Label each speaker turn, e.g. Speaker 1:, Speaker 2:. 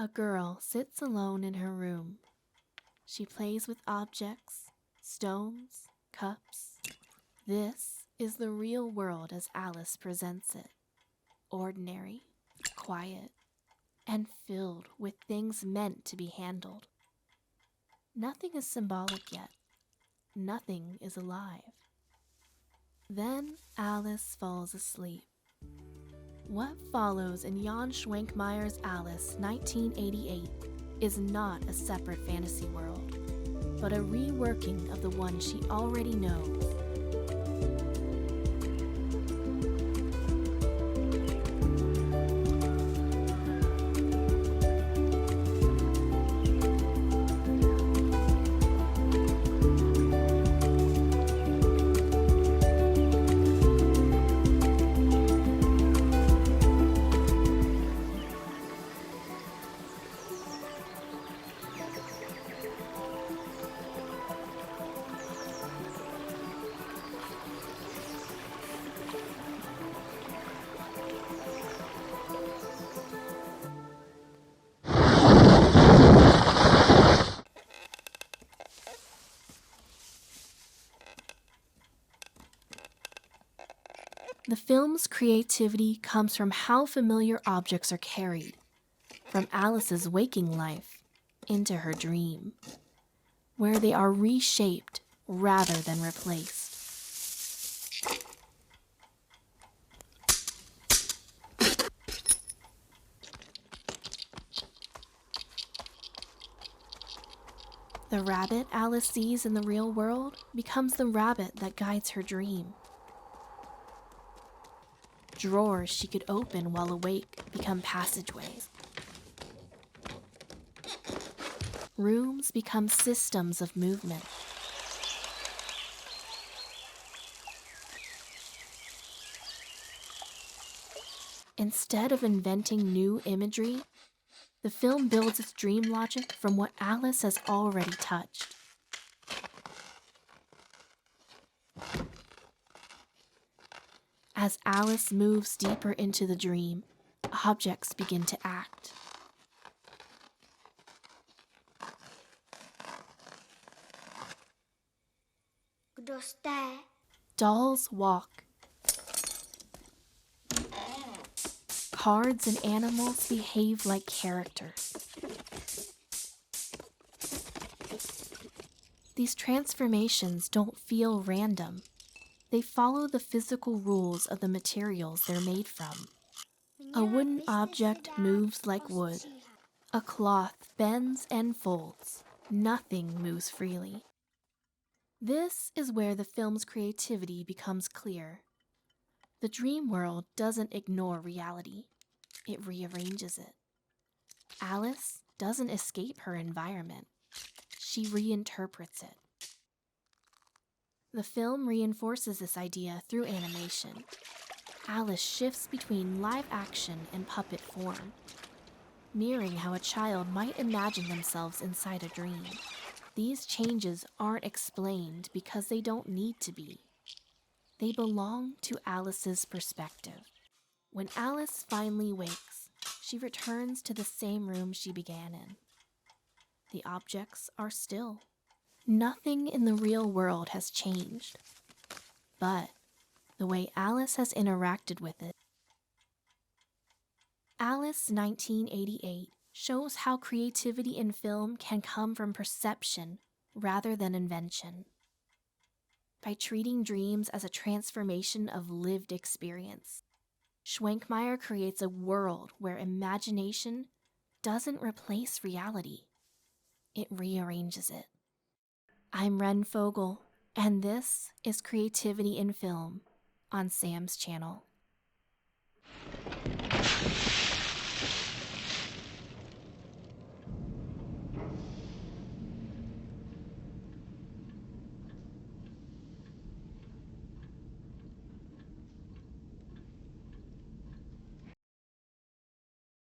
Speaker 1: A girl sits alone in her room. She plays with objects, stones, cups. This is the real world as Alice presents it. Ordinary, quiet, and filled with things meant to be handled. Nothing is symbolic yet. Nothing is alive. Then Alice falls asleep. What follows in Jan Schwenkmeyer's Alice 1988 is not a separate fantasy world, but a reworking of the one she already knows. The film's creativity comes from how familiar objects are carried, from Alice's waking life into her dream, where they are reshaped rather than replaced. The rabbit Alice sees in the real world becomes the rabbit that guides her dream. Drawers she could open while awake become passageways. Rooms become systems of movement. Instead of inventing new imagery, the film builds its dream logic from what Alice has already touched. As Alice moves deeper into the dream, objects begin to act. Dolls walk. Cards and animals behave like characters. These transformations don't feel random. They follow the physical rules of the materials they're made from. A wooden object moves like wood. A cloth bends and folds. Nothing moves freely. This is where the film's creativity becomes clear. The dream world doesn't ignore reality. It rearranges it. Alice doesn't escape her environment. She reinterprets it. The film reinforces this idea through animation. Alice shifts between live action and puppet form, mirroring how a child might imagine themselves inside a dream. These changes aren't explained because they don't need to be. They belong to Alice's perspective. When Alice finally wakes, she returns to the same room she began in. The objects are still. Nothing in the real world has changed, but the way Alice has interacted with it. Alice 1988 shows how creativity in film can come from perception rather than invention. By treating dreams as a transformation of lived experience, Schwenkmeyer creates a world where imagination doesn't replace reality. It rearranges it. I'm Wren Vogel, and this is Creativity in Film on Sam's channel.